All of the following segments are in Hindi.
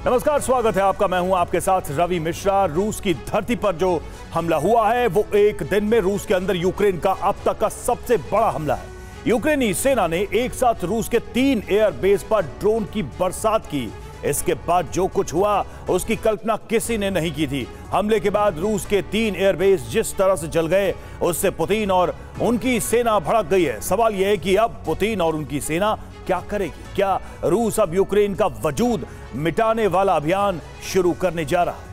नमस्कार, स्वागत है आपका। मैं हूं आपके साथ रवि मिश्रा। रूस की धरती पर जो हमला हुआ है वो एक दिन में रूस के अंदर यूक्रेन का अब तक का सबसे बड़ा हमला है। यूक्रेनी सेना ने एक साथ रूस के 3 एयरबेस पर ड्रोन की बरसात की। इसके बाद जो कुछ हुआ उसकी कल्पना किसी ने नहीं की थी। हमले के बाद रूस के 3 एयरबेस जिस तरह से जल गए उससे पुतिन और उनकी सेना भड़क गई है। सवाल यह है कि अब पुतिन और उनकी सेना क्या करेगी? क्या रूस अब यूक्रेन का वजूद मिटाने वाला अभियान शुरू करने जा रहा है?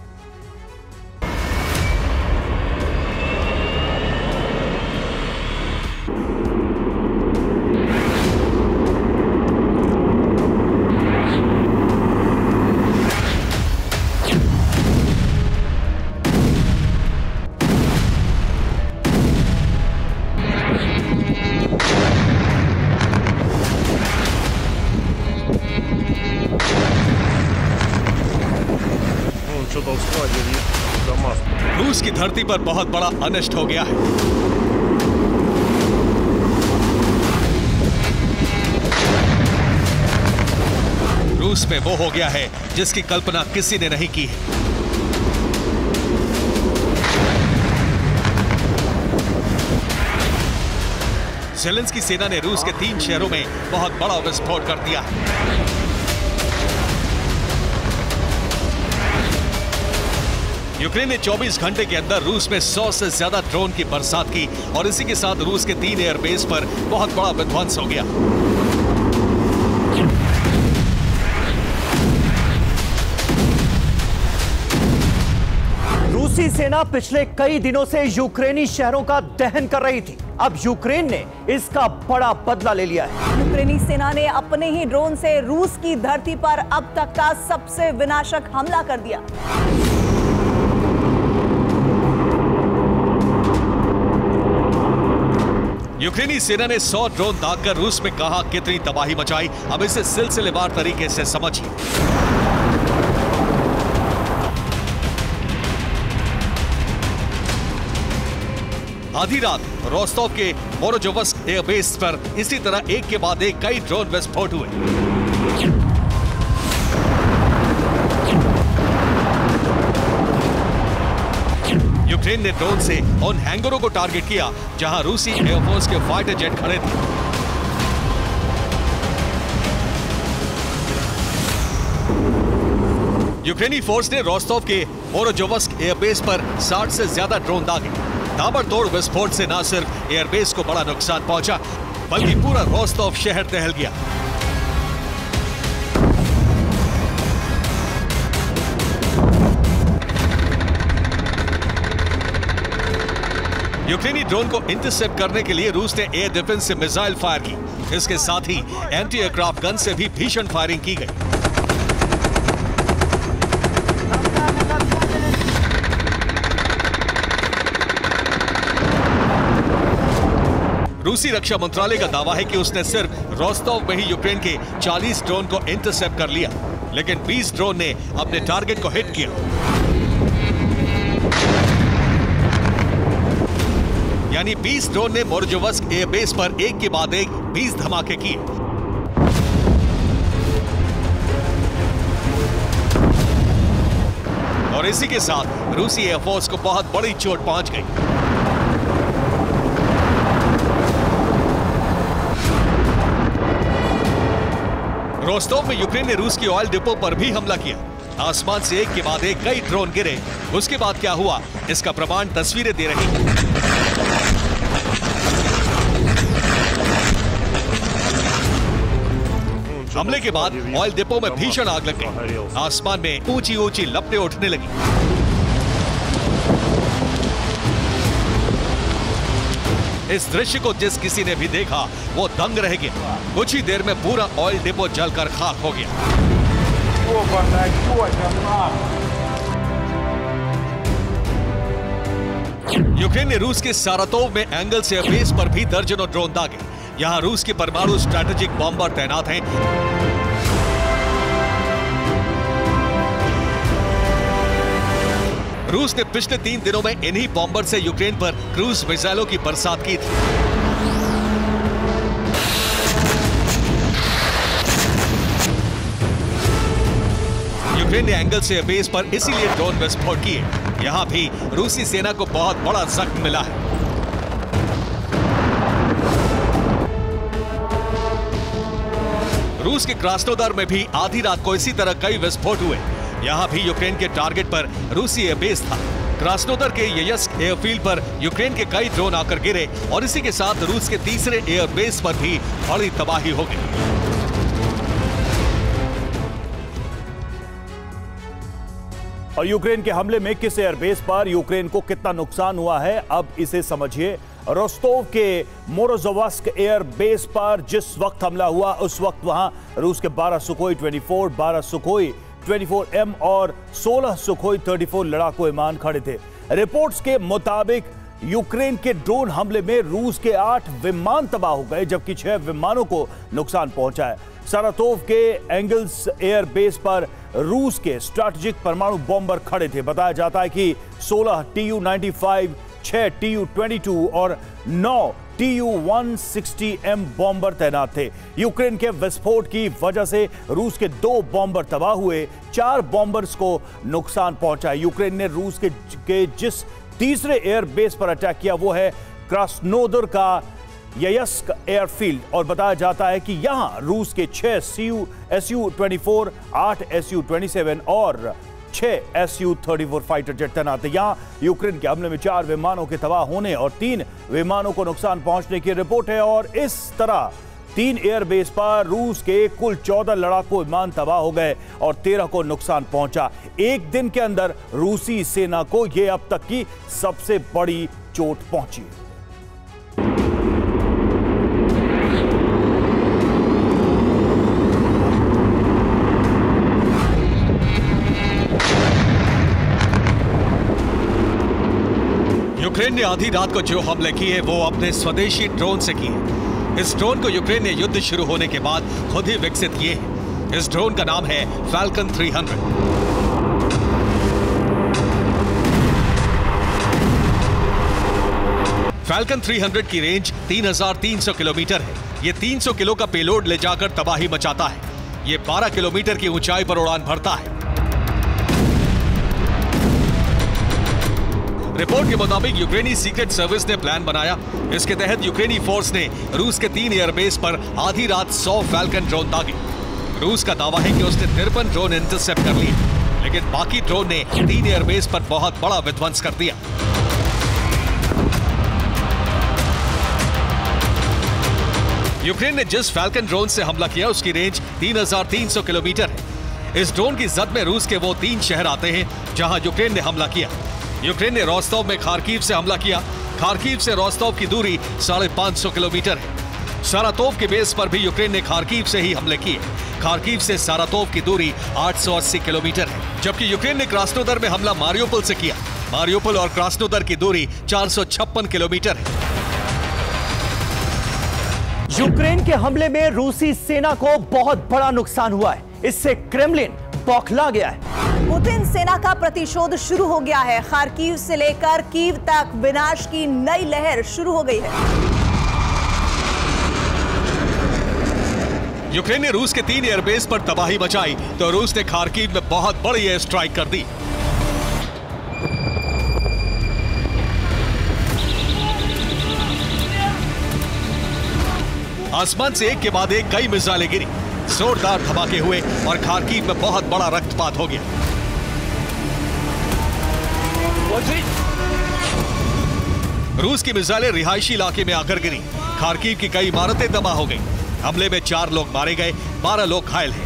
रूस की धरती पर बहुत बड़ा अनिष्ट हो गया है। रूस में वो हो गया है जिसकी कल्पना किसी ने नहीं की है। ज़ेलेंस्की सेना ने रूस के 3 शहरों में बहुत बड़ा विस्फोट कर दिया है। यूक्रेन ने 24 घंटे के अंदर रूस में 100 से ज्यादा ड्रोन की बरसात की और इसी के साथ रूस के 3 एयरबेस पर बहुत बड़ा विध्वंस हो गया। रूसी सेना पिछले कई दिनों से यूक्रेनी शहरों का दहन कर रही थी। अब यूक्रेन ने इसका बड़ा बदला ले लिया है। यूक्रेनी सेना ने अपने ही ड्रोन से रूस की धरती पर अब तक का सबसे विनाशक हमला कर दिया। यूक्रेनी सेना ने 100 ड्रोन दागकर रूस में कहा कितनी तबाही मचाई। अब इसे सिलसिलेवार तरीके से समझिए। आधी रात रोस्टोव के मोरोजोवस्क एयरबेस पर इसी तरह एक के बाद एक कई ड्रोन विस्फोट हुए। यूक्रेन ने ड्रोन से उन हैंगरों को टारगेट किया जहां रूसी एयरफोर्स के फाइटर जेट खड़े थे। यूक्रेनी फोर्स ने रोस्टोव के मोरोजोवस्क एयरबेस पर 60 से ज्यादा ड्रोन दागे। ताबड़तोड़ विस्फोट से न सिर्फ एयरबेस को बड़ा नुकसान पहुंचा बल्कि पूरा रोस्टोव शहर दहल गया। यूक्रेनी ड्रोन को इंटरसेप्ट करने के लिए रूस ने एयर डिफेंस से मिसाइल फायर की। इसके साथ ही एंटी एयरक्राफ्ट गन से भी भीषण फायरिंग की गई। रूसी रक्षा मंत्रालय का दावा है कि उसने सिर्फ रोस्टोव में ही यूक्रेन के 40 ड्रोन को इंटरसेप्ट कर लिया, लेकिन 20 ड्रोन ने अपने टारगेट को हिट किया। यानी 20 ड्रोन ने मोरोजोवस्क एयरबेस पर एक के बाद एक 20 धमाके किए। और इसी के साथ रूसी एयरफोर्स को बहुत बड़ी चोट पहुंच गई। रोस्टोव में यूक्रेन ने रूस की ऑयल डिपो पर भी हमला किया। आसमान से एक के बाद एक कई ड्रोन गिरे। उसके बाद क्या हुआ इसका प्रमाण तस्वीरें दे रही हैं। हमले के बाद ऑयल डिपो में भीषण आग लग गई। आसमान में ऊंची ऊंची लपटें उठने लगी। इस दृश्य को जिस किसी ने भी देखा वो दंग रह गया। कुछ ही देर में पूरा ऑयल डिपो जलकर खाक हो गया। यूक्रेन ने रूस के सारातोव में एंगल्स एयरबेस पर भी दर्जनों ड्रोन दागे। यहां रूस के परमाणु स्ट्रैटेजिक बॉम्बर तैनात हैं। रूस ने पिछले 3 दिनों में इन्हीं बॉम्बर से यूक्रेन पर क्रूज मिसाइलों की बरसात की थी। यूक्रेन ने एंगल से बेस पर इसीलिए ड्रोन विस्फोट किए। यहां भी रूसी सेना को बहुत बड़ा जख्म मिला है। रूस के क्रास्नोदार में भी आधी रात को इसी तरह कई विस्फोट हुए। यहां भी यूक्रेन के टारगेट पर रूसी एयरबेस था। क्रास्नोदर के ययस्क एयरफील्ड पर यूक्रेन के कई ड्रोन आकर गिरे और इसी के साथ रूस के तीसरे एयरबेस पर भी बड़ी तबाही हो गई। और यूक्रेन के हमले में किस एयरबेस पर यूक्रेन को कितना नुकसान हुआ है, अब इसे समझिए। रोस्तोव के मोरोजोवस्क एयरबेस पर जिस वक्त हमला हुआ उस वक्त वहां रूस के 12 सुखोई 24, 12 सुखोई 24M और 16 सुखोई 34 लड़ाकू विमान खड़े थे। रिपोर्ट्स के मुताबिक यूक्रेन के ड्रोन हमले में रूस के 8 विमान तबाह हो गए, जबकि 6 विमानों को नुकसान पहुंचा है। सारातोव के एंगल्स एयरबेस पर रूस के स्ट्रैटेजिक परमाणु बॉम्बर खड़े थे। बताया जाता है कि 16 Tu-95, 6 Tu-22 और 9 Tu-160M बॉम्बर तैनात थे। यूक्रेन के विस्फोट की वजह से रूस के 2 बॉम्बर तबाह हुए, 4 बॉम्बर्स को नुकसान पहुंचा। यूक्रेन ने रूस के जिस तीसरे एयरबेस पर अटैक किया वो है क्रास्नोदर का ययस्क एयरफील्ड, और बताया जाता है कि यहां रूस के 6 Su-24, 8 Su-27 और 6 Su-34 फाइटर जेट तैनात है। यहां यूक्रेन के हमले में 4 विमानों के तबाह होने और 3 विमानों को नुकसान पहुंचने की रिपोर्ट है। और इस तरह 3 एयरबेस पर रूस के कुल 14 लड़ाकू विमान तबाह हो गए और 13 को नुकसान पहुंचा। एक दिन के अंदर रूसी सेना को यह अब तक की सबसे बड़ी चोट पहुंची। यूक्रेन ने आधी रात को जो हमले किए वो अपने स्वदेशी ड्रोन से किए। इस ड्रोन को यूक्रेन ने युद्ध शुरू होने के बाद खुद ही विकसित किए हैं। इस ड्रोन का नाम है फैल्कन 300। फैल्कन 300 की रेंज 3300 किलोमीटर है। ये 300 किलो का पेलोड ले जाकर तबाही मचाता है। ये 12 किलोमीटर की ऊंचाई पर उड़ान भरता है। रिपोर्ट के मुताबिक यूक्रेनी सीक्रेट सर्विस ने प्लान बनाया। इसके तहत यूक्रेनी फोर्स ने रूस के 3 एयरबेस पर आधी रात 100 फैल्कन ड्रोन दागे। रूस का दावा है कि उसने 53 ड्रोन इंटरसेप्ट कर लिए, लेकिन बाकी ड्रोन ने 3 एयरबेस पर बहुत बड़ा विध्वंस कर दिया। यूक्रेन ने जिस फैल्कन ड्रोन से हमला किया उसकी रेंज 3300 किलोमीटर है। इस ड्रोन की जद में रूस के वो 3 शहर आते हैं जहां यूक्रेन ने हमला किया। यूक्रेन ने रोस्तोव में खार्किव से हमला किया। खार्किव से रोस्तोव की दूरी 550 किलोमीटर है। सारातोव के बेस पर भी यूक्रेन ने खार्किव से ही हमले किए। खार्किव से सारातोव की दूरी 880 किलोमीटर है, जबकि यूक्रेन ने क्रास्नोदर में हमला मारियोपोल से किया। मारियोपोल और क्रास्नोदर की दूरी 456 किलोमीटर है। यूक्रेन के हमले में रूसी सेना को बहुत बड़ा नुकसान हुआ है। इससे क्रेमलिन बौखला गया है। पुतिन सेना का प्रतिशोध शुरू हो गया है। खार्किव से लेकर कीव तक विनाश की नई लहर शुरू हो गई है। यूक्रेन ने रूस के 3 एयरबेस पर तबाही मचाई तो रूस ने खार्किव में बहुत बड़ी एयर स्ट्राइक कर दी। आसमान से एक के बाद एक कई मिसाइलें गिरी, जोरदार धमाके हुए और खार्किव में बहुत बड़ा रक्तपात हो गया। रूस की मिसाइलें रिहायशी इलाके में आकर गिरी। खार्किव की कई इमारतें तबाह हो गई। हमले में 4 लोग मारे गए, 12 लोग घायल हैं।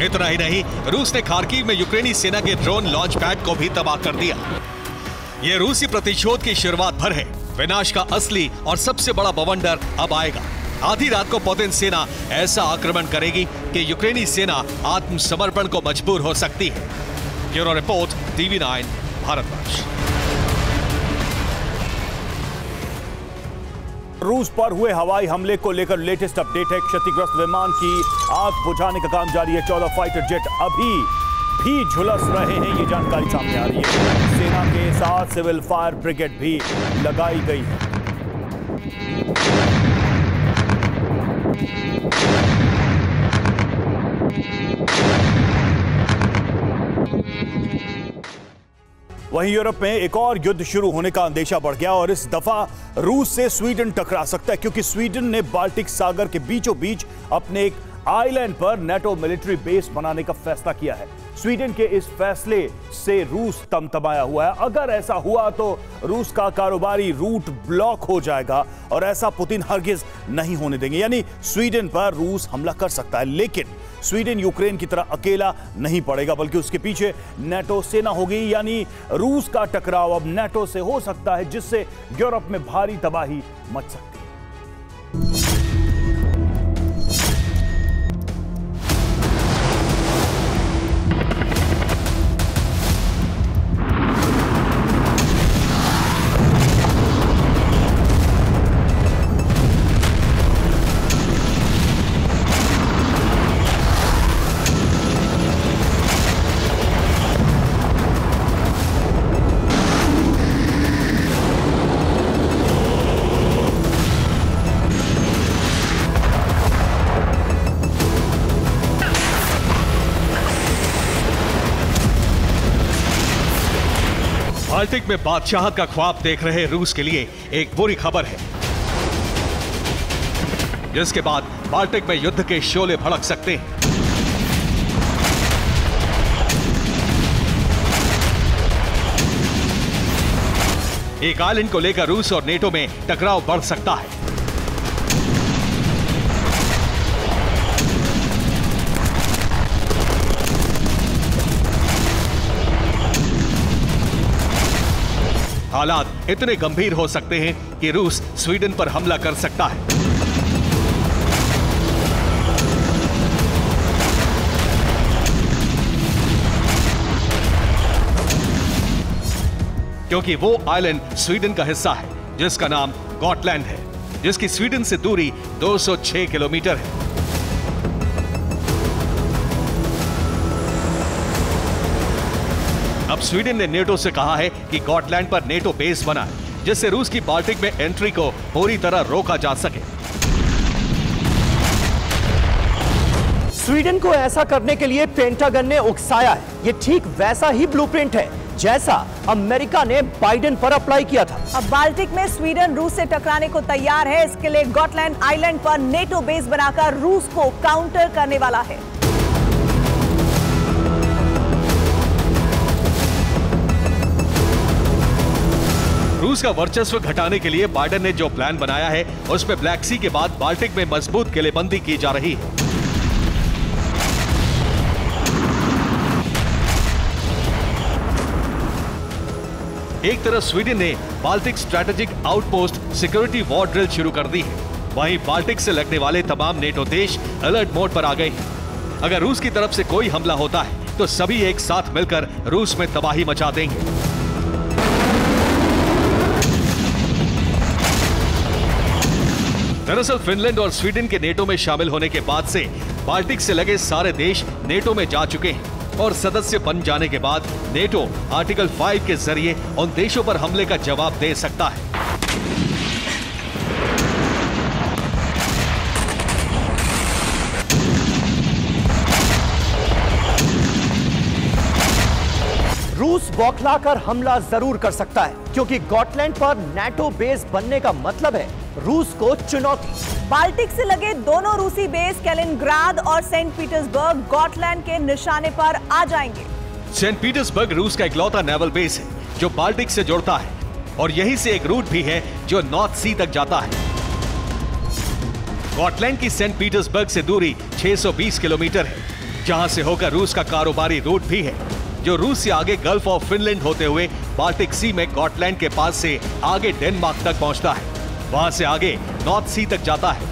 इतना ही नहीं, रूस ने खार्किव में यूक्रेनी सेना के ड्रोन लॉन्च पैड को भी तबाह कर दिया। यह रूसी प्रतिशोध की शुरुआत भर है। विनाश का असली और सबसे बड़ा बवंडर अब आएगा। आधी रात को पुतिन सेना ऐसा आक्रमण करेगी कि यूक्रेनी सेना आत्मसमर्पण को मजबूर हो सकती है। Bureau report, TV9 Bharatvarsh. रूस पर हुए हवाई हमले को लेकर लेटेस्ट अपडेट है। क्षतिग्रस्त विमान की आग बुझाने का काम जारी है। 14 फाइटर जेट अभी भी झुलस रहे हैं, ये जानकारी सामने आ रही है। सेना के साथ सिविल फायर ब्रिगेड भी लगाई गई है। वहीं यूरोप में एक और युद्ध शुरू होने का अंदेशा बढ़ गया और इस दफा रूस से स्वीडन टकरा सकता है, क्योंकि स्वीडन ने बाल्टिक सागर के बीचों बीच अपने एक आइलैंड पर नेटो मिलिट्री बेस बनाने का फैसला किया है। स्वीडन के इस फैसले से रूस तमतमाया हुआ है। अगर ऐसा हुआ तो रूस का कारोबारी रूट ब्लॉक हो जाएगा और ऐसा पुतिन हरगिज नहीं होने देंगे। यानी स्वीडन पर रूस हमला कर सकता है, लेकिन स्वीडन यूक्रेन की तरह अकेला नहीं पड़ेगा, बल्कि उसके पीछे नेटो सेना होगी। यानी रूस का टकराव अब नेटो से हो सकता है, जिससे यूरोप में भारी तबाही मच सकती है। बाल्टिक में बादशाहत का ख्वाब देख रहे रूस के लिए एक बुरी खबर है, जिसके बाद बाल्टिक में युद्ध के शोले भड़क सकते हैं। एक आइलैंड को लेकर रूस और नेटो में टकराव बढ़ सकता है। हालात इतने गंभीर हो सकते हैं कि रूस स्वीडन पर हमला कर सकता है। क्योंकि वो आइलैंड स्वीडन का हिस्सा है जिसका नाम गॉटलैंड है, जिसकी स्वीडन से दूरी 206 किलोमीटर है। अब स्वीडन ने नेटो से कहा है कि गॉटलैंड पर नेटो बेस बनाए, जिससे रूस की बाल्टिक में एंट्री को पूरी तरह रोका जा सके। स्वीडन को ऐसा करने के लिए पेंटागन ने उकसाया है। ये ठीक वैसा ही ब्लूप्रिंट है जैसा अमेरिका ने बाइडेन पर अप्लाई किया था। अब बाल्टिक में स्वीडन रूस से टकराने को तैयार है। इसके लिए गॉटलैंड आइलैंड पर नेटो बेस बनाकर रूस को काउंटर करने वाला है। रूस का वर्चस्व घटाने के लिए बाइडेन ने जो प्लान बनाया है, उसमें ब्लैक सी के बाद बाल्टिक में मजबूत किलेबंदी की जा रही है। एक तरफ स्वीडन ने Baltic strategic outpost security war drill शुरू कर दी है, वहीं बाल्टिक से लगने वाले तमाम नेटो देश अलर्ट मोड पर आ गए हैं। अगर रूस की तरफ से कोई हमला होता है तो सभी एक साथ मिलकर रूस में तबाही मचा देंगे। दरअसल फिनलैंड और स्वीडन के नेटो में शामिल होने के बाद से बाल्टिक से लगे सारे देश नेटो में जा चुके हैं और सदस्य बन जाने के बाद नेटो आर्टिकल 5 के जरिए उन देशों पर हमले का जवाब दे सकता है। रूस बौखलाकर हमला जरूर कर सकता है, क्योंकि गॉटलैंड पर नेटो बेस बनने का मतलब है रूस को चुनौती। बाल्टिक से लगे दोनों रूसी बेस कैलिनग्राद और सेंट पीटर्सबर्ग गॉटलैंड के निशाने पर आ जाएंगे। सेंट पीटर्सबर्ग रूस का इकलौता नेवल बेस है जो बाल्टिक से जुड़ता है और यहीं से एक रूट भी है जो नॉर्थ सी तक जाता है। गॉटलैंड की सेंट पीटर्सबर्ग से दूरी 620 किलोमीटर है, जहां से होकर रूस का कारोबारी रूट भी है जो रूस से आगे गल्फ ऑफ फिनलैंड होते हुए बाल्टिक सी में गॉटलैंड के पास से आगे डेनमार्क तक पहुंचता है, वहां से आगे नॉर्थ सी तक जाता है।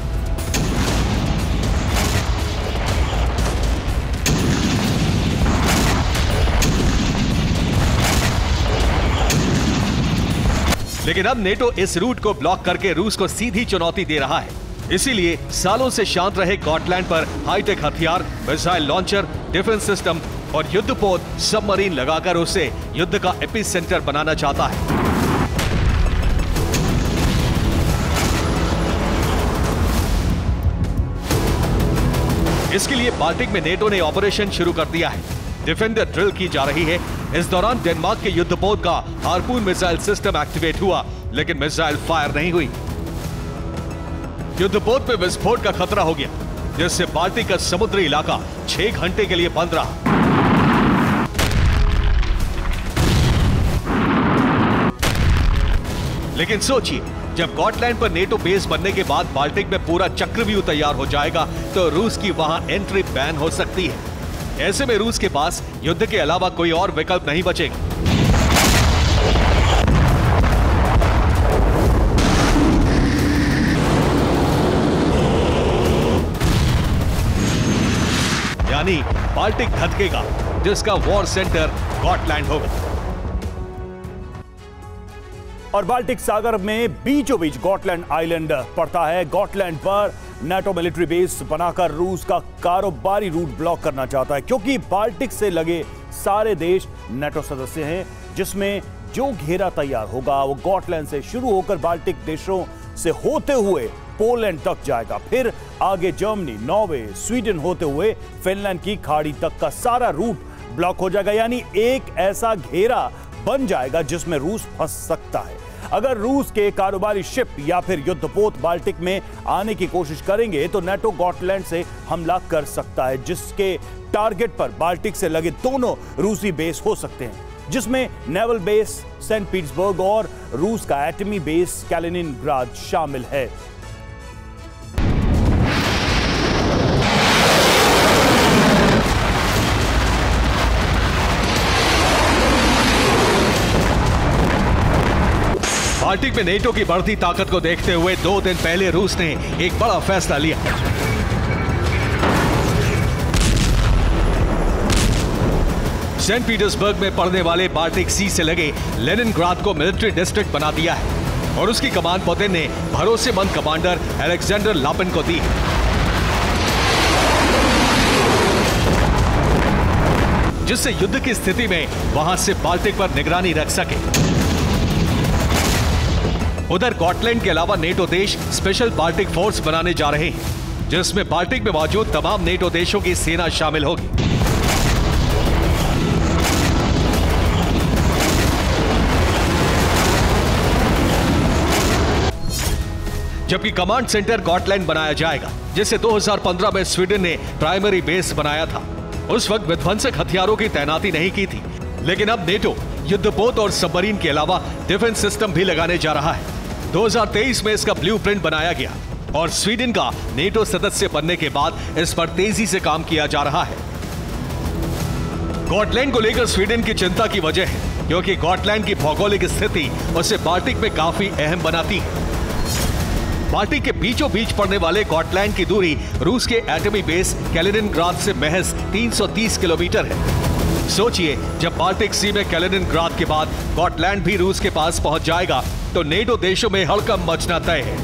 लेकिन अब नेटो इस रूट को ब्लॉक करके रूस को सीधी चुनौती दे रहा है। इसीलिए सालों से शांत रहे गॉटलैंड पर हाईटेक हथियार, मिसाइल लॉन्चर, डिफेंस सिस्टम और युद्धपोत सबमरीन लगाकर उसे युद्ध का एपिसेंटर बनाना चाहता है। इसके लिए बाल्टिक में नेटो ने ऑपरेशन शुरू कर दिया है। डिफेंडर ड्रिल की जा रही है। इस दौरान डेनमार्क के युद्धपोत का हार्पून मिसाइल सिस्टम एक्टिवेट हुआ, लेकिन मिसाइल फायर नहीं हुई। युद्धपोत में विस्फोट का खतरा हो गया, जिससे बाल्टिक का समुद्री इलाका 6 घंटे के लिए बंद रहा। लेकिन सोचिए, जब गॉटलैंड पर नेटो बेस बनने के बाद बाल्टिक में पूरा चक्रव्यूह तैयार हो जाएगा तो रूस की वहां एंट्री बैन हो सकती है। ऐसे में रूस के पास युद्ध के अलावा कोई और विकल्प नहीं बचेगा। यानी बाल्टिक धधकेगा, जिसका वॉर सेंटर गॉटलैंड होगा। और बाल्टिक सागर में बीचों बीच गॉटलैंड आइलैंड पड़ता है। गॉटलैंड पर नाटो मिलिट्री बेस बनाकर रूस का कारोबारी रूट ब्लॉक करना चाहता है, क्योंकि बाल्टिक से लगे सारे देश नाटो सदस्य हैं, जिसमें जो घेरा तैयार होगा वो गॉटलैंड से शुरू होकर बाल्टिक देशों से होते हुए पोलैंड तक जाएगा, फिर आगे जर्मनी, नॉर्वे, स्वीडन होते हुए फिनलैंड की खाड़ी तक का सारा रूट ब्लॉक हो जाएगा। यानी एक ऐसा घेरा बन जाएगा जिसमें रूस फंस सकता है। अगर रूस के कारोबारी शिप या फिर युद्धपोत बाल्टिक में आने की कोशिश करेंगे तो नाटो गॉटलैंड से हमला कर सकता है, जिसके टारगेट पर बाल्टिक से लगे दोनों रूसी बेस हो सकते हैं, जिसमें नेवल बेस सेंट पीटर्सबर्ग और रूस का एटमी बेस कैलिनिनग्राद शामिल है। बाल्टिक में नेटो की बढ़ती ताकत को देखते हुए 2 दिन पहले रूस ने एक बड़ा फैसला लिया। सेंट पीटर्सबर्ग में पड़ने वाले बाल्टिक सी से लगे लेनिनग्राद को मिलिट्री डिस्ट्रिक्ट बना दिया है और उसकी कमान पुतिन ने भरोसेमंद कमांडर अलेक्जेंडर लापिन को दी। जिससे युद्ध की स्थिति में वहां से बाल्टिक पर निगरानी रख सके। उधर गॉटलैंड के अलावा नेटो देश स्पेशल बाल्टिक फोर्स बनाने जा रहे हैं, जिसमें बाल्टिक में मौजूद तमाम नेटो देशों की सेना शामिल होगी। जबकि कमांड सेंटर गॉटलैंड बनाया जाएगा, जिसे 2015 में स्वीडन ने प्राइमरी बेस बनाया था। उस वक्त विध्वंसक हथियारों की तैनाती नहीं की थी, लेकिन अब नेटो युद्धपोत और सबमरीन के अलावा डिफेंस सिस्टम भी लगाने जा रहा है। 2023 में इसका ब्लूप्रिंट बनाया गया और स्वीडन का नेटो सदस्य बनने के बाद इस पर तेजी से काम किया जा रहा है। गॉटलैंड को लेकर स्वीडन की चिंता की वजह है, क्योंकि गॉटलैंड की भौगोलिक स्थिति उसे बाल्टिक में काफी अहम बनाती है। बाल्टिक के बीचों बीच पड़ने वाले गॉटलैंड की दूरी रूस के एटमी बेस कैलिनिनग्राद से महज 330 किलोमीटर है। सोचिए, जब बाल्टिक सी में कैलिनिनग्राद के बाद गॉटलैंड भी रूस के पास पहुंच जाएगा तो नेटो देशों में हड़कंप मचना तय है।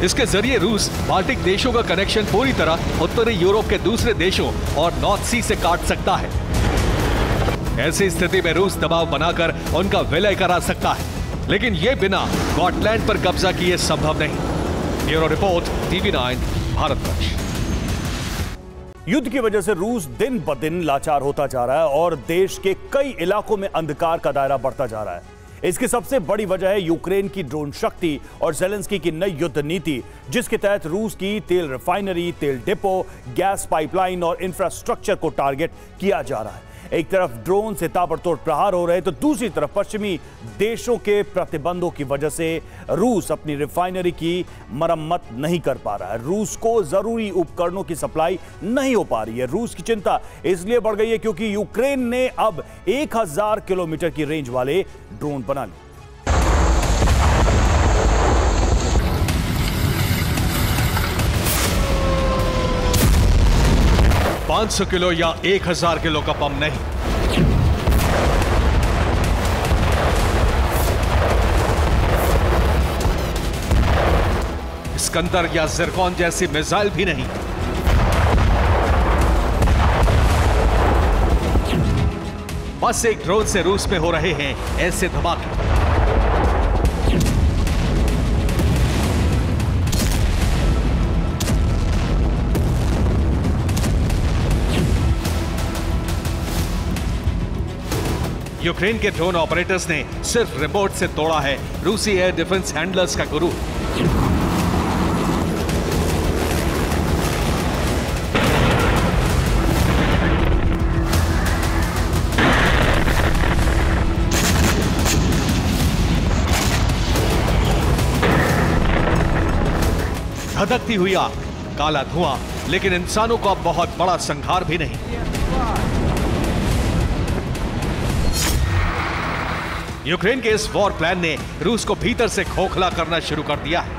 इसके जरिए रूस बाल्टिक देशों का कनेक्शन पूरी तरह उत्तरी यूरोप के दूसरे देशों और नॉर्थ सी से काट सकता है। ऐसी स्थिति में रूस दबाव बनाकर उनका विलय करा सकता है, लेकिन यह बिना गॉटलैंड पर कब्जा किए संभव नहीं। Bureau report, TV9 Bharatvarsh. युद्ध की वजह से रूस दिन ब दिन लाचार होता जा रहा है और देश के कई इलाकों में अंधकार का दायरा बढ़ता जा रहा है। इसकी सबसे बड़ी वजह है यूक्रेन की ड्रोन शक्ति और ज़ेलेंस्की की नई युद्ध नीति, जिसके तहत रूस की तेल रिफाइनरी, तेल डिपो, गैस पाइपलाइन और इंफ्रास्ट्रक्चर को टारगेट किया जा रहा है। एक तरफ ड्रोन से ताबड़तोड़ प्रहार हो रहे तो दूसरी तरफ पश्चिमी देशों के प्रतिबंधों की वजह से रूस अपनी रिफाइनरी की मरम्मत नहीं कर पा रहा है। रूस को जरूरी उपकरणों की सप्लाई नहीं हो पा रही है। रूस की चिंता इसलिए बढ़ गई है क्योंकि यूक्रेन ने अब 1000 किलोमीटर की रेंज वाले ड्रोन बना लिए। 500 किलो या 1000 किलो का बम नहीं, स्कंदर या ज़िरकॉन जैसी मिसाइल भी नहीं, बस एक ड्रोन से रूस में हो रहे हैं ऐसे धमाके। यूक्रेन के ड्रोन ऑपरेटर्स ने सिर्फ रिमोट से तोड़ा है रूसी एयर डिफेंस हैंडलर्स का गुरूर। धधकती हुई आग, काला धुआं, लेकिन इंसानों को अब बहुत बड़ा संहार भी नहीं। यूक्रेन के इस वॉर प्लान ने रूस को भीतर से खोखला करना शुरू कर दिया है।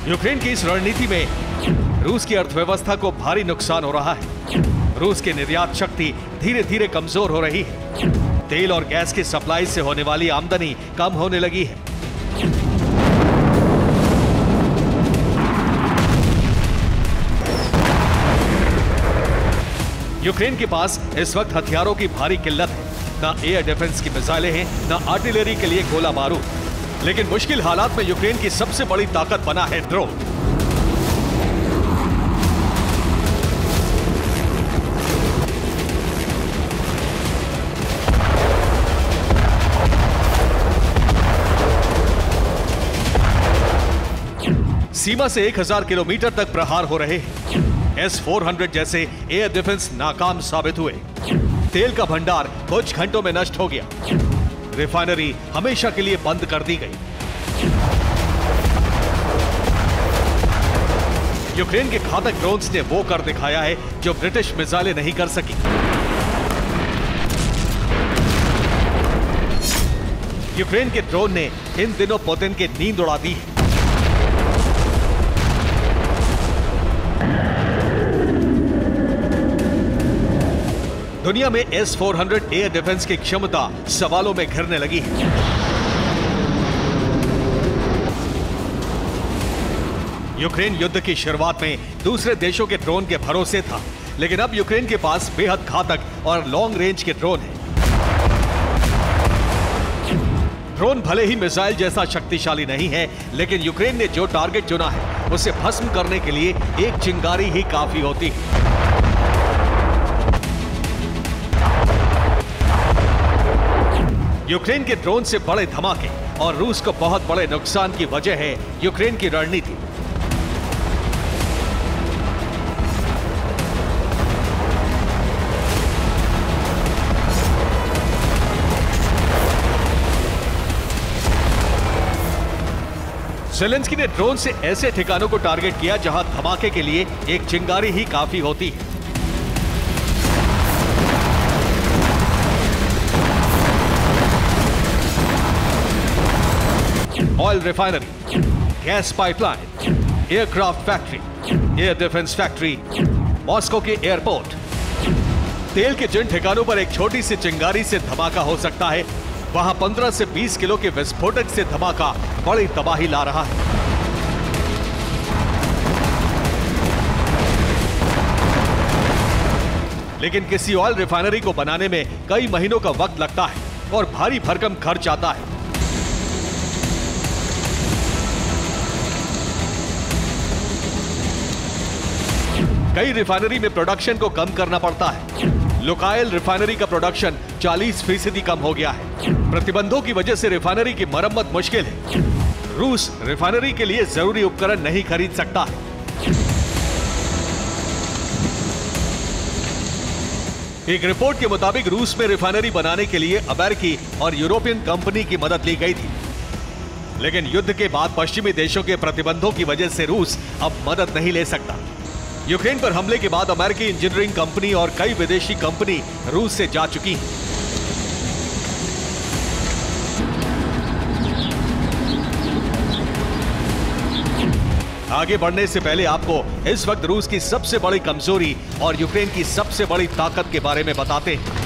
यूक्रेन की इस रणनीति में रूस की अर्थव्यवस्था को भारी नुकसान हो रहा है। रूस की निर्यात शक्ति धीरे धीरे कमजोर हो रही है। तेल और गैस की सप्लाई से होने वाली आमदनी कम होने लगी है। यूक्रेन के पास इस वक्त हथियारों की भारी किल्लत है। ना एयर डिफेंस की मिसाइलें हैं, ना आर्टिलरी के लिए गोला बारूद। लेकिन मुश्किल हालात में यूक्रेन की सबसे बड़ी ताकत बना है ड्रोन। सीमा से 1000 किलोमीटर तक प्रहार हो रहे हैं। S-400 जैसे एयर डिफेंस नाकाम साबित हुए। तेल का भंडार कुछ घंटों में नष्ट हो गया। रिफाइनरी हमेशा के लिए बंद कर दी गई। यूक्रेन के घातक ड्रोन्स ने वो कर दिखाया है जो ब्रिटिश मिसाइलें नहीं कर सकी। यूक्रेन के ड्रोन ने इन दिनों पुतिन की नींद उड़ा दी है। दुनिया में S-400 एयर डिफेंस की क्षमता सवालों में घिरने लगी है। यूक्रेन युद्ध की शुरुआत में दूसरे देशों के ड्रोन के भरोसे था, लेकिन अब यूक्रेन के पास बेहद घातक और लॉन्ग रेंज के ड्रोन हैं। ड्रोन भले ही मिसाइल जैसा शक्तिशाली नहीं है, लेकिन यूक्रेन ने जो टारगेट चुना है उसे भस्म करने के लिए एक चिंगारी ही काफी होती है। यूक्रेन के ड्रोन से बड़े धमाके और रूस को बहुत बड़े नुकसान की वजह है यूक्रेन की रणनीति। ज़ेलेंस्की ने ड्रोन से ऐसे ठिकानों को टारगेट किया जहां धमाके के लिए एक चिंगारी ही काफी होती है। Oil refinery, gas pipeline, aircraft factory, air defence factory, Moscow के एयरपोर्ट। तेल के जिन ठिकानों पर एक छोटी सी चिंगारी से धमाका हो सकता है, वहां 15 से 20 किलो के विस्फोटक से धमाका बड़ी तबाही ला रहा है। लेकिन किसी ऑयल रिफाइनरी को बनाने में कई महीनों का वक्त लगता है और भारी भरकम खर्च आता है। कई रिफाइनरी में प्रोडक्शन को कम करना पड़ता है। लुकायल रिफाइनरी का प्रोडक्शन 40% कम हो गया है। प्रतिबंधों की वजह से रिफाइनरी की मरम्मत मुश्किल है। रूस रिफाइनरी के लिए जरूरी उपकरण नहीं खरीद सकता है। एक रिपोर्ट के मुताबिक रूस में रिफाइनरी बनाने के लिए अमेरिकी और यूरोपियन कंपनी की मदद ली गई थी, लेकिन युद्ध के बाद पश्चिमी देशों के प्रतिबंधों की वजह से रूस अब मदद नहीं ले सकता। यूक्रेन पर हमले के बाद अमेरिकी इंजीनियरिंग कंपनी और कई विदेशी कंपनी रूस से जा चुकी हैं। आगे बढ़ने से पहले आपको इस वक्त रूस की सबसे बड़ी कमजोरी और यूक्रेन की सबसे बड़ी ताकत के बारे में बताते हैं।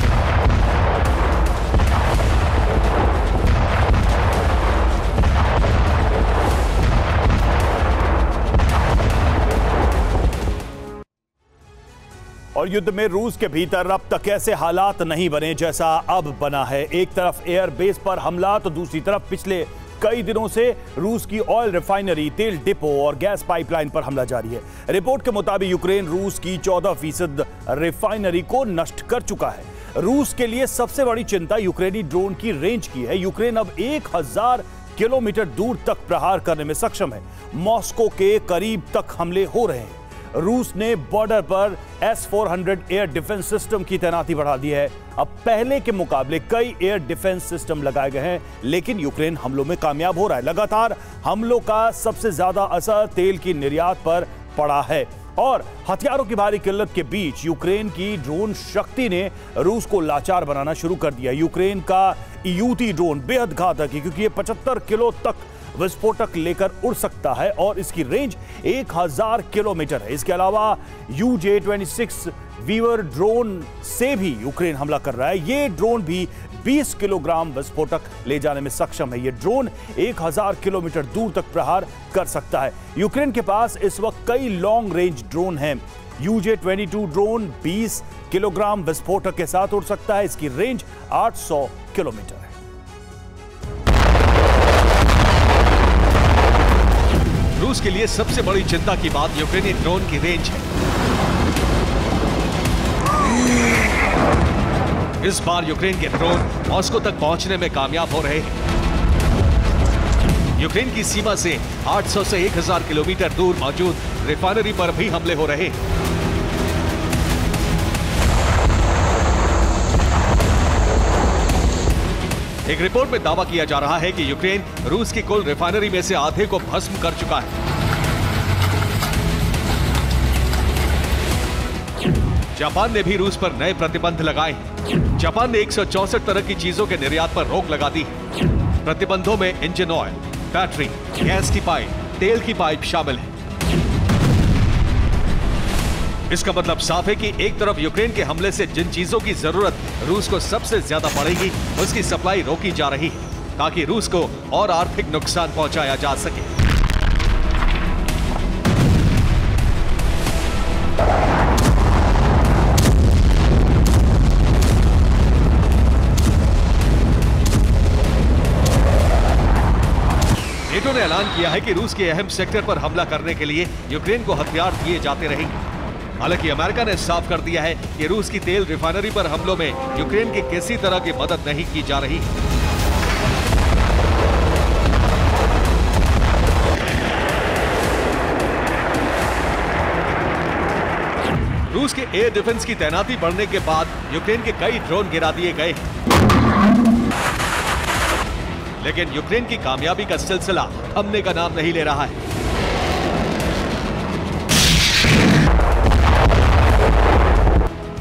और युद्ध में रूस के भीतर अब तक ऐसे हालात नहीं बने जैसा अब बना है। एक तरफ एयर बेस पर हमला तो दूसरी तरफ पिछले कई दिनों से रूस की ऑयल रिफाइनरी, तेल डिपो और गैस पाइपलाइन पर हमला जारी है। रिपोर्ट के मुताबिक यूक्रेन रूस की 14% रिफाइनरी को नष्ट कर चुका है। रूस के लिए सबसे बड़ी चिंता यूक्रेनी ड्रोन की रेंज की है। यूक्रेन अब 1000 किलोमीटर दूर तक प्रहार करने में सक्षम है। मॉस्को के करीब तक हमले हो रहे हैं। रूस ने बॉर्डर पर S-400 एयर डिफेंस सिस्टम की तैनाती बढ़ा दी है। अब पहले के मुकाबले कई एयर डिफेंस सिस्टम लगाए गए हैं, लेकिन यूक्रेन हमलों में कामयाब हो रहा है। लगातार हमलों का सबसे ज्यादा असर तेल की निर्यात पर पड़ा है और हथियारों की भारी किल्लत के बीच यूक्रेन की ड्रोन शक्ति ने रूस को लाचार बनाना शुरू कर दिया। यूक्रेन का यूटी ड्रोन बेहद घातक है क्योंकि ये 75 किलो तक विस्फोटक लेकर उड़ सकता है और इसकी रेंज 1000 किलोमीटर है। इसके अलावा UJ-26 वीवर ड्रोन से भी यूक्रेन हमला कर रहा है। ये ड्रोन भी 20 किलोग्राम विस्फोटक ले जाने में सक्षम है। ये ड्रोन 1000 किलोमीटर दूर तक प्रहार कर सकता है। यूक्रेन के पास इस वक्त कई लॉन्ग रेंज ड्रोन हैं। UJ-22 ड्रोन 20 किलोग्राम विस्फोटक के साथ उड़ सकता है। इसकी रेंज 800 किलोमीटर है। रूस के लिए सबसे बड़ी चिंता की बात यूक्रेनी ड्रोन की रेंज है। इस बार यूक्रेन के ड्रोन मॉस्को तक पहुंचने में कामयाब हो रहे हैं। यूक्रेन की सीमा से 800 से 1000 किलोमीटर दूर मौजूद रिफाइनरी पर भी हमले हो रहे हैं। एक रिपोर्ट में दावा किया जा रहा है कि यूक्रेन रूस की कुल रिफाइनरी में से आधे को भस्म कर चुका है। जापान ने भी रूस पर नए प्रतिबंध लगाए हैं। जापान ने 164 तरह की चीजों के निर्यात पर रोक लगा दी है। प्रतिबंधों में इंजन ऑयल, बैटरी, गैस की पाइप, तेल की पाइप शामिल है। इसका मतलब साफ है कि एक तरफ यूक्रेन के हमले से जिन चीजों की जरूरत रूस को सबसे ज्यादा पड़ेगी, उसकी सप्लाई रोकी जा रही है ताकि रूस को और आर्थिक नुकसान पहुंचाया जा सके। नेटो ने ऐलान किया है कि रूस के अहम सेक्टर पर हमला करने के लिए यूक्रेन को हथियार दिए जाते रहेंगे। हालांकि अमेरिका ने साफ कर दिया है कि रूस की तेल रिफाइनरी पर हमलों में यूक्रेन की किसी तरह की मदद नहीं की जा रही। रूस के एयर डिफेंस की तैनाती बढ़ने के बाद यूक्रेन के कई ड्रोन गिरा दिए गए, लेकिन यूक्रेन की कामयाबी का सिलसिला थमने का नाम नहीं ले रहा है।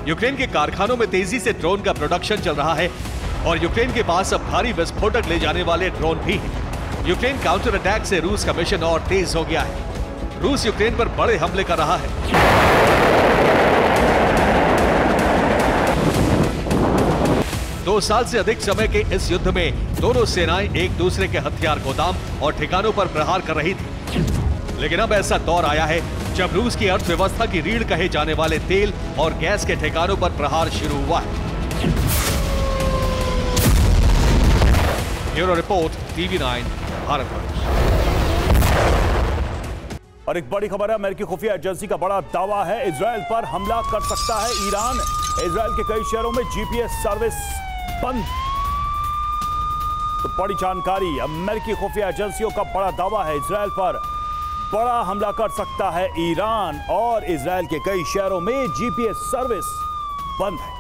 यूक्रेन के कारखानों में तेजी से ड्रोन का प्रोडक्शन चल रहा है और यूक्रेन के पास अब भारी विस्फोटक ले जाने वाले ड्रोन भी हैं। यूक्रेन काउंटर अटैक से रूस का मिशन और तेज हो गया है। रूस यूक्रेन पर बड़े हमले कर रहा है। 2 साल से अधिक समय के इस युद्ध में दोनों सेनाएं एक दूसरे के हथियार गोदाम और ठिकानों पर प्रहार कर रही थी, लेकिन अब ऐसा दौर आया है जब रूस की अर्थव्यवस्था की रीढ़ कहे जाने वाले तेल और गैस के ठिकानों पर प्रहार शुरू हुआ है। Bureau report, TV9 Bharatvarsh. और एक बड़ी खबर है, अमेरिकी खुफिया एजेंसी का बड़ा दावा है इजराइल पर हमला कर सकता है ईरान। इजराइल के कई शहरों में GPS सर्विस बंद। तो बड़ी जानकारी, अमेरिकी खुफिया एजेंसियों का बड़ा दावा है इजराइल पर बड़ा हमला कर सकता है ईरान और इजराइल के कई शहरों में GPS सर्विस बंद है।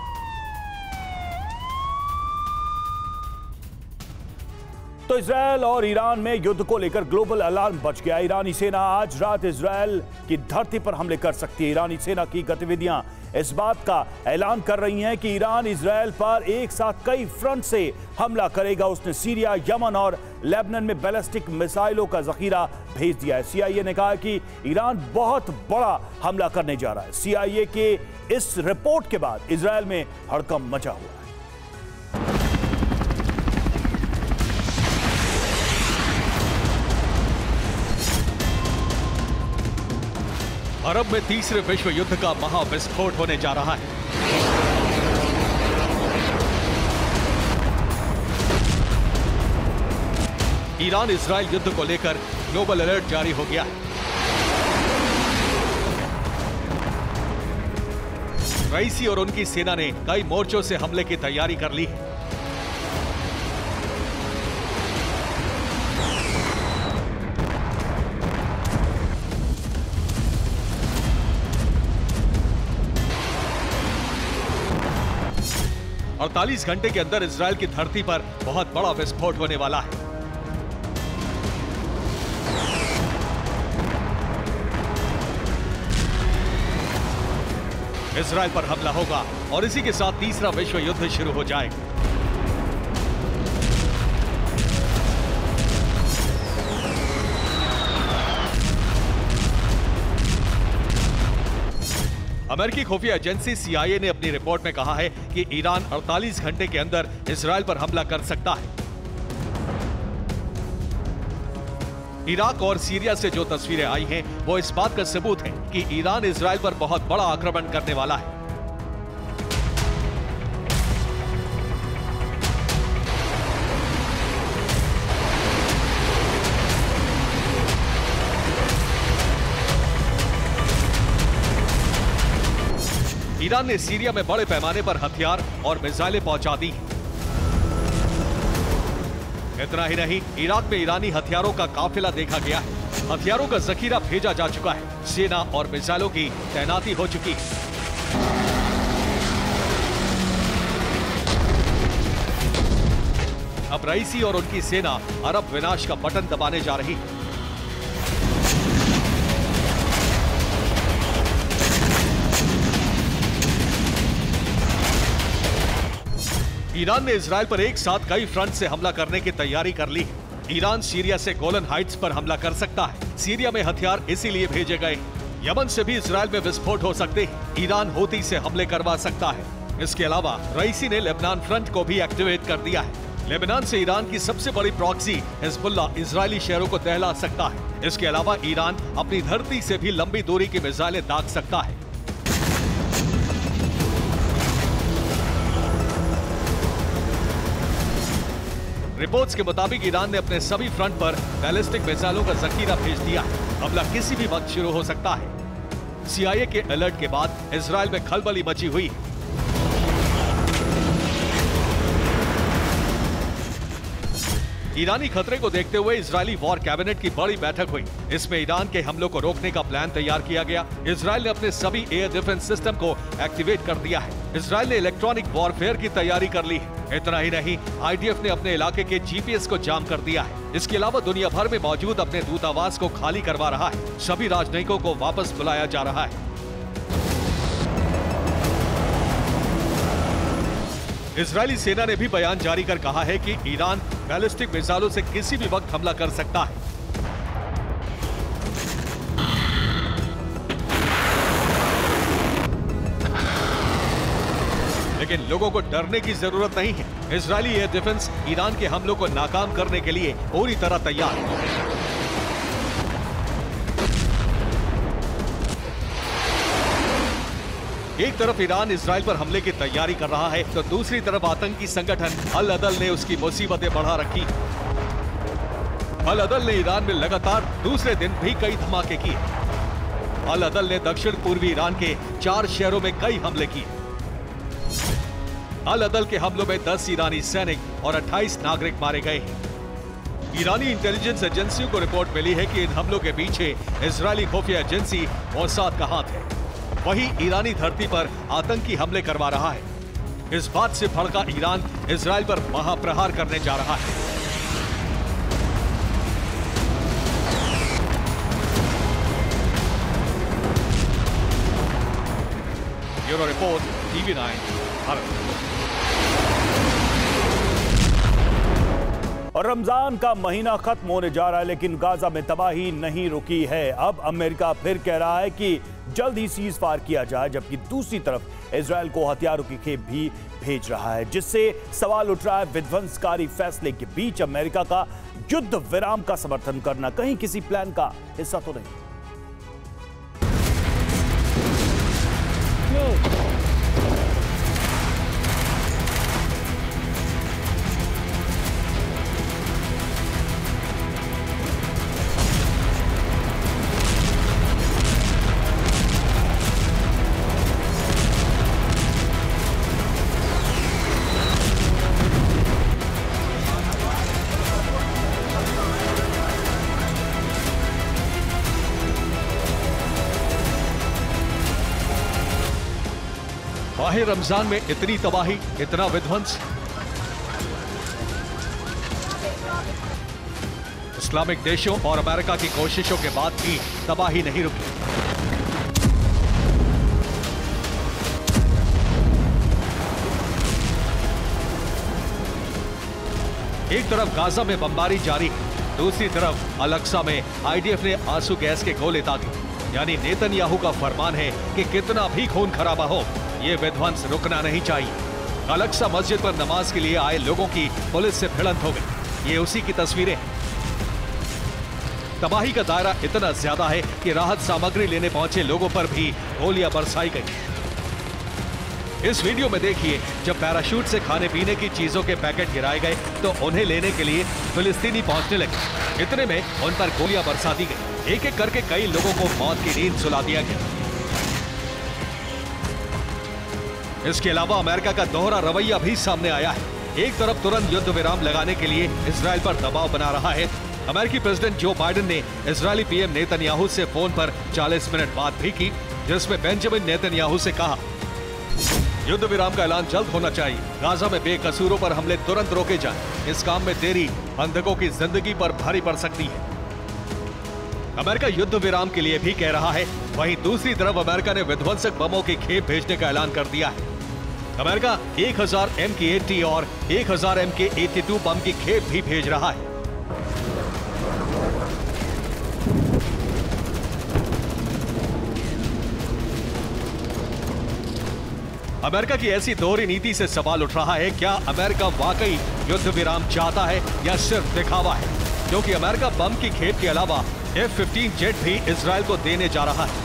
तो इजराइल और ईरान में युद्ध को लेकर ग्लोबल अलार्म बच गया। ईरानी सेना आज रात इजराइल की धरती पर हमले कर सकती है। ईरानी सेना की गतिविधियां इस बात का ऐलान कर रही हैं कि ईरान इजराइल पर एक साथ कई फ्रंट से हमला करेगा। उसने सीरिया, यमन और लेबनान में बैलिस्टिक मिसाइलों का जखीरा भेज दिया है। CIA ने कहा कि ईरान बहुत बड़ा हमला करने जा रहा है। CIA के इस रिपोर्ट के बाद इजराइल में हड़कंप मचा हुआ है। अरब में तीसरे विश्व युद्ध का महाविस्फोट होने जा रहा है। ईरान इजराइल युद्ध को लेकर ग्लोबल अलर्ट जारी हो गया है। रईसी और उनकी सेना ने कई मोर्चों से हमले की तैयारी कर ली है। और 48 घंटे के अंदर इजराइल की धरती पर बहुत बड़ा विस्फोट होने वाला है। इजराइल पर हमला होगा और इसी के साथ तीसरा विश्व युद्ध शुरू हो जाएगा। अमेरिकी खुफिया एजेंसी CIA ने अपनी रिपोर्ट में कहा है कि ईरान 48 घंटे के अंदर इजराइल पर हमला कर सकता है। इराक और सीरिया से जो तस्वीरें आई हैं, वो इस बात का सबूत है कि ईरान इजराइल पर बहुत बड़ा आक्रमण करने वाला है। ईरान ने सीरिया में बड़े पैमाने पर हथियार और मिसाइलें पहुंचा दी। इतना ही नहीं, इराक में ईरानी हथियारों का काफिला देखा गया है। हथियारों का जखीरा भेजा जा चुका है। सेना और मिसाइलों की तैनाती हो चुकी है। अब रईसी और उनकी सेना अरब विनाश का बटन दबाने जा रही है। ईरान ने इजराइल पर एक साथ कई फ्रंट से हमला करने की तैयारी कर ली है। ईरान सीरिया से गोलन हाइट्स पर हमला कर सकता है। सीरिया में हथियार इसीलिए भेजे गए। यमन से भी इजराइल में विस्फोट हो सकते हैं। ईरान हूती से हमले करवा सकता है। इसके अलावा रईसी ने लेबनान फ्रंट को भी एक्टिवेट कर दिया है। लेबनान से ईरान की सबसे बड़ी प्रॉक्सी हिजबुल्लाह इजरायली शहरों को दहला सकता है। इसके अलावा ईरान अपनी धरती से भी लंबी दूरी की मिसाइलें दाग सकता है। रिपोर्ट्स के मुताबिक ईरान ने अपने सभी फ्रंट पर बैलिस्टिक मिसाइलों का जखीरा भेज दिया है। हमला किसी भी वक्त शुरू हो सकता है। CIA के अलर्ट के बाद इजराइल में खलबली मची हुई है। ईरानी खतरे को देखते हुए इजरायली वॉर कैबिनेट की बड़ी बैठक हुई। इसमें ईरान के हमलों को रोकने का प्लान तैयार किया गया। इजराइल ने अपने सभी एयर डिफेंस सिस्टम को एक्टिवेट कर दिया है। इजराइल ने इलेक्ट्रॉनिक वॉरफेयर की तैयारी कर ली है। इतना ही नहीं, IDF ने अपने इलाके के GPS को जाम कर दिया है। इसके अलावा दुनिया भर में मौजूद अपने दूतावास को खाली करवा रहा है। सभी राजनयिकों को वापस बुलाया जा रहा है। इजरायली सेना ने भी बयान जारी कर कहा है कि ईरान बैलिस्टिक मिसाइलों से किसी भी वक्त हमला कर सकता है। लेकिन लोगों को डरने की जरूरत नहीं है। इजरायली एयर डिफेंस ईरान के हमलों को नाकाम करने के लिए पूरी तरह तैयार है। एक तरफ ईरान इजराइल पर हमले की तैयारी कर रहा है, तो दूसरी तरफ आतंकी संगठन अल अदल ने उसकी मुसीबतें बढ़ा रखी। अल अदल ने ईरान में लगातार दूसरे दिन भी कई धमाके किए। अल अदल ने दक्षिण पूर्वी ईरान के 4 शहरों में कई हमले किए। अल अदल के हमलों में 10 ईरानी सैनिक और 28 नागरिक मारे गए हैं। ईरानी इंटेलिजेंस एजेंसियों को रिपोर्ट मिली है कि इन हमलों के पीछे इजरायली खुफिया एजेंसी मोसाद का हाथ है। वही ईरानी धरती पर आतंकी हमले करवा रहा है। इस बात से भड़का ईरान इजराइल पर महाप्रहार करने जा रहा है। Bureau report, TV9 Bharat. और रमजान का महीना खत्म होने जा रहा है, लेकिन गाजा में तबाही नहीं रुकी है। अब अमेरिका फिर कह रहा है कि जल्द ही सीज फायर किया जाए, जबकि दूसरी तरफ इजराइल को हथियारों की खेप भी भेज रहा है, जिससे सवाल उठ रहा है विध्वंसकारी फैसले के बीच अमेरिका का युद्ध विराम का समर्थन करना कहीं किसी प्लान का हिस्सा तो नहीं। माह रमजान में इतनी तबाही, इतना विध्वंस। इस्लामिक देशों और अमेरिका की कोशिशों के बाद भी तबाही नहीं रुकी। एक तरफ गाजा में बमबारी जारी है, दूसरी तरफ अल-अक्सा में आईडीएफ ने आंसू गैस के गोले दागे। यानी नेतन्याहू का फरमान है कि कितना भी खून खराबा हो, ये विध्वंस रुकना नहीं चाहिए। अल-अक्सा मस्जिद पर नमाज के लिए आए लोगों की पुलिस से भिड़ंत हो गई। ये उसी की तस्वीरें हैं। तबाही का दायरा इतना ज्यादा है कि राहत सामग्री लेने पहुंचे लोगों पर भी गोलियां बरसाई गई। इस वीडियो में देखिए, जब पैराशूट से खाने पीने की चीजों के पैकेट गिराए गए तो उन्हें लेने के लिए फिलिस्तीनी पहुंचने लगे। इतने में उन पर गोलियां बरसा दी गई। एक एक करके कई लोगों को मौत की नींद सुला दिया गया। इसके अलावा अमेरिका का दोहरा रवैया भी सामने आया है। एक तरफ तुरंत युद्ध विराम लगाने के लिए इजराइल पर दबाव बना रहा है। अमेरिकी प्रेसिडेंट जो बाइडेन ने इजरायली पीएम नेतन्याहू से फोन पर 40 मिनट बात भी की, जिसमें बेंजामिन नेतन्याहू से कहा, युद्ध विराम का ऐलान जल्द होना चाहिए। गाजा में बेकसूरों पर हमले तुरंत रोके जाएं। इस काम में देरी बंधकों की जिंदगी पर भारी पड़ सकती है। अमेरिका युद्ध विराम के लिए भी कह रहा है। वहीं दूसरी तरफ अमेरिका ने विध्वंसक बमों की खेप भेजने का ऐलान कर दिया है। अमेरिका 1000 MK-80 और 1000 MK-82 बम की खेप भी भेज रहा है। अमेरिका की ऐसी दोहरी नीति से सवाल उठ रहा है, क्या अमेरिका वाकई युद्ध विराम चाहता है या सिर्फ दिखावा है? क्योंकि अमेरिका बम की खेप के अलावा F-15 जेट भी इजराइल को देने जा रहा है।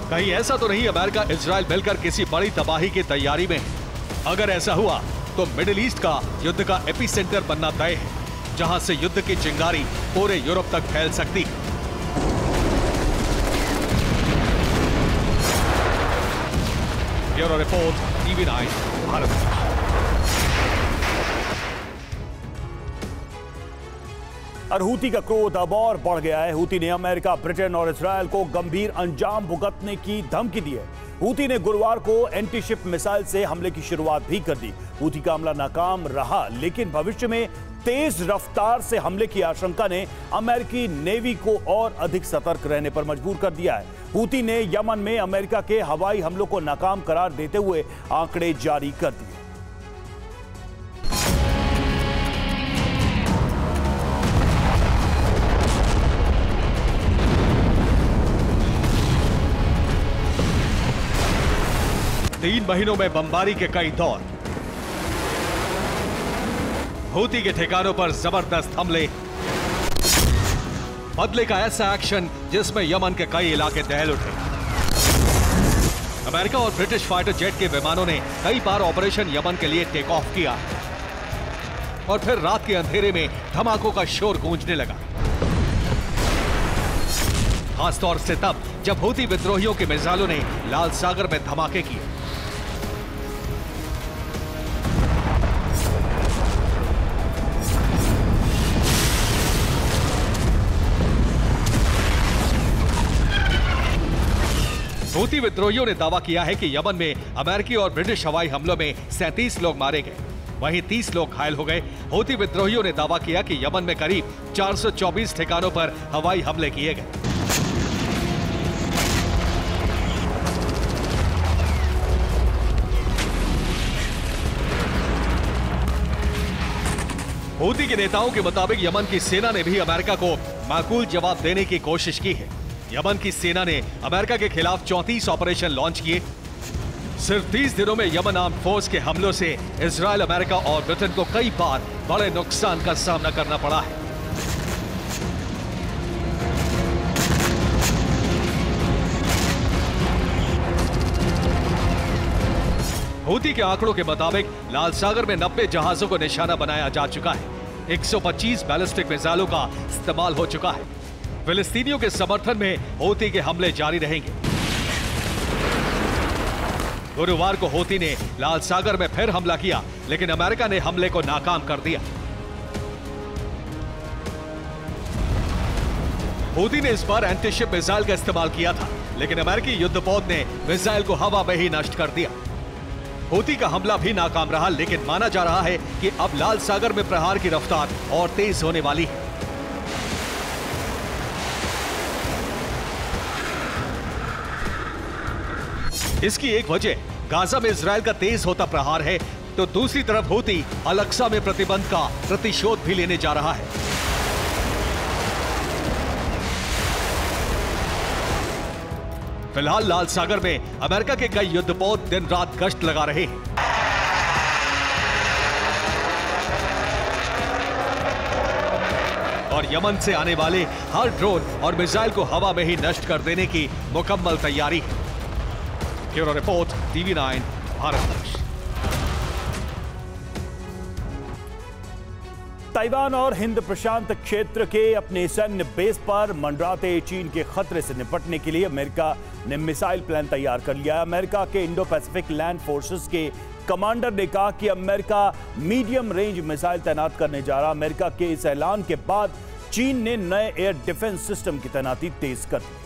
कहीं ऐसा तो नहीं अमेरिका इजराइल मिलकर किसी बड़ी तबाही की तैयारी में है? अगर ऐसा हुआ तो मिडिल ईस्ट का युद्ध का एपिसेंटर बनना तय है, जहां से युद्ध की चिंगारी पूरे यूरोप तक फैल सकती है। Bureau report, TV9 Bharat. और हूती का क्रोध अब और बढ़ गया है। हूती ने अमेरिका, ब्रिटेन और इजरायल को गंभीर अंजाम भुगतने की धमकी दी है। हूती ने गुरुवार को एंटी शिप मिसाइल से हमले की शुरुआत भी कर दी। हूती का हमला नाकाम रहा, लेकिन भविष्य में तेज रफ्तार से हमले की आशंका ने अमेरिकी नेवी को और अधिक सतर्क रहने पर मजबूर कर दिया है। हूती ने यमन में अमेरिका के हवाई हमलों को नाकाम करार देते हुए आंकड़े जारी कर दिए। तीन महीनों में बमबारी के कई दौर, हूती के ठिकानों पर जबरदस्त हमले, बदले का ऐसा एक्शन जिसमें यमन के कई इलाके दहल उठे। अमेरिका और ब्रिटिश फाइटर जेट के विमानों ने कई बार ऑपरेशन यमन के लिए टेक ऑफ किया और फिर रात के अंधेरे में धमाकों का शोर गूंजने लगा। खासतौर से तब जब हूती विद्रोहियों के मिसाइलों ने लाल सागर में धमाके किए। हूती विद्रोहियों ने दावा किया है कि यमन में अमेरिकी और ब्रिटिश हवाई हमलों में 37 लोग मारे गए, वहीं 30 लोग घायल हो गए। हूती विद्रोहियों ने दावा किया कि यमन में करीब 424 ठिकानों पर हवाई हमले किए गए। हूती के नेताओं के मुताबिक यमन की सेना ने भी अमेरिका को माकूल जवाब देने की कोशिश की है। यमन की सेना ने अमेरिका के खिलाफ 34 ऑपरेशन लॉन्च किए। सिर्फ 30 दिनों में यमन आर्म फोर्स के हमलों से इजराइल, अमेरिका और ब्रिटेन को कई बार बड़े नुकसान का सामना करना पड़ा है। हूती के आंकड़ों के मुताबिक लाल सागर में 90 जहाजों को निशाना बनाया जा चुका है। 125 बैलिस्टिक मिसाइलों का इस्तेमाल हो चुका है। फिलिस्तीनियों के समर्थन में हूती के हमले जारी रहेंगे। गुरुवार को हूती ने लाल सागर में फिर हमला किया, लेकिन अमेरिका ने हमले को नाकाम कर दिया। हूती ने इस बार एंटीशिप मिसाइल का इस्तेमाल किया था, लेकिन अमेरिकी युद्धपोत ने मिसाइल को हवा में ही नष्ट कर दिया। हूती का हमला भी नाकाम रहा, लेकिन माना जा रहा है कि अब लाल सागर में प्रहार की रफ्तार और तेज होने वाली है। इसकी एक वजह गाजा में इजरायल का तेज होता प्रहार है, तो दूसरी तरफ हूती अल-अक्सा में प्रतिबंध का प्रतिशोध भी लेने जा रहा है। फिलहाल लाल सागर में अमेरिका के कई युद्धपोत दिन रात गश्त लगा रहे हैं। और यमन से आने वाले हर ड्रोन और मिसाइल को हवा में ही नष्ट कर देने की मुकम्मल तैयारी है। Bureau report, TV9 Bharat. Taiwan और हिंद प्रशांत क्षेत्र के अपने सैन्य बेस पर मंडराते चीन के खतरे से निपटने के लिए अमेरिका ने मिसाइल प्लान तैयार कर लिया है। अमेरिका के इंडो पैसिफिक लैंड फोर्सेस के कमांडर ने कहा कि अमेरिका मीडियम रेंज मिसाइल तैनात करने जा रहा। अमेरिका के इस ऐलान के बाद चीन ने नए एयर डिफेंस सिस्टम की तैनाती तेज कर दी।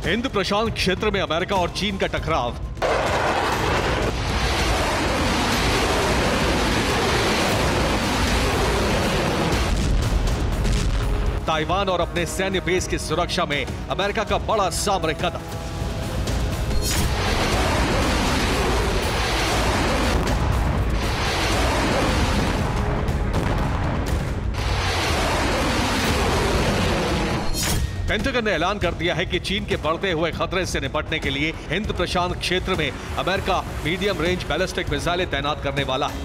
हिंद प्रशांत क्षेत्र में अमेरिका और चीन का टकराव। ताइवान और अपने सैन्य बेस की सुरक्षा में अमेरिका का बड़ा सामरिक कदम। पेंटागन ने ऐलान कर दिया है कि चीन के बढ़ते हुए खतरे से निपटने के लिए हिंद प्रशांत क्षेत्र में अमेरिका मीडियम रेंज बैलिस्टिक मिसाइलें तैनात करने वाला है।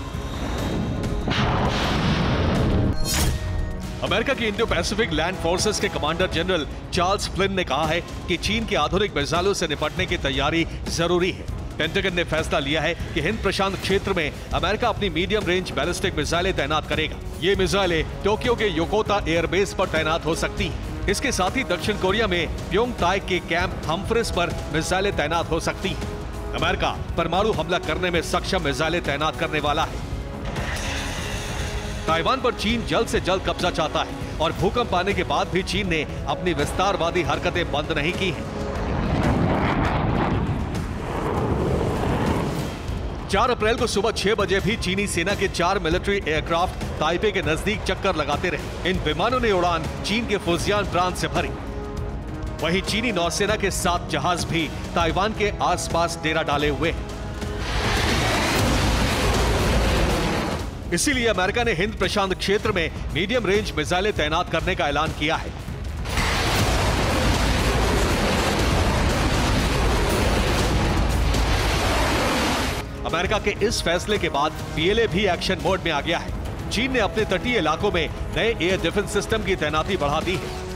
अमेरिका की इंडो पैसिफिक लैंड फोर्सेस के कमांडर जनरल चार्ल्स फ्लिन ने कहा है कि चीन के आधुनिक मिसाइलों से निपटने की तैयारी जरूरी है। पेंटागन ने फैसला लिया है कि हिंद प्रशांत क्षेत्र में अमेरिका अपनी मीडियम रेंज बैलिस्टिक मिसाइलें तैनात करेगा। ये मिसाइलें टोक्यो के योकोता एयरबेस पर तैनात हो सकती हैं। इसके साथ ही दक्षिण कोरिया में प्योंगताई के कैंप हम्फ्रेस पर मिसाइलें तैनात हो सकती हैं। अमेरिका परमाणु हमला करने में सक्षम मिसाइलें तैनात करने वाला है। ताइवान पर चीन जल्द से जल्द कब्जा चाहता है और भूकंप आने के बाद भी चीन ने अपनी विस्तारवादी हरकतें बंद नहीं की हैं। 4 अप्रैल को सुबह 6 बजे भी चीनी सेना के 4 मिलिट्री एयरक्राफ्ट ताइपे के नजदीक चक्कर लगाते रहे। इन विमानों ने उड़ान चीन के फुजियान प्रांत से भरी। वहीं चीनी नौसेना के 7 जहाज भी ताइवान के आसपास डेरा डाले हुए हैं। इसीलिए अमेरिका ने हिंद प्रशांत क्षेत्र में मीडियम रेंज मिसाइलें तैनात करने का ऐलान किया है। अमेरिका के इस फैसले के बाद पीएलए भी एक्शन मोड में आ गया है। चीन ने अपने तटीय इलाकों में नए एयर डिफेंस सिस्टम की तैनाती बढ़ा दी है।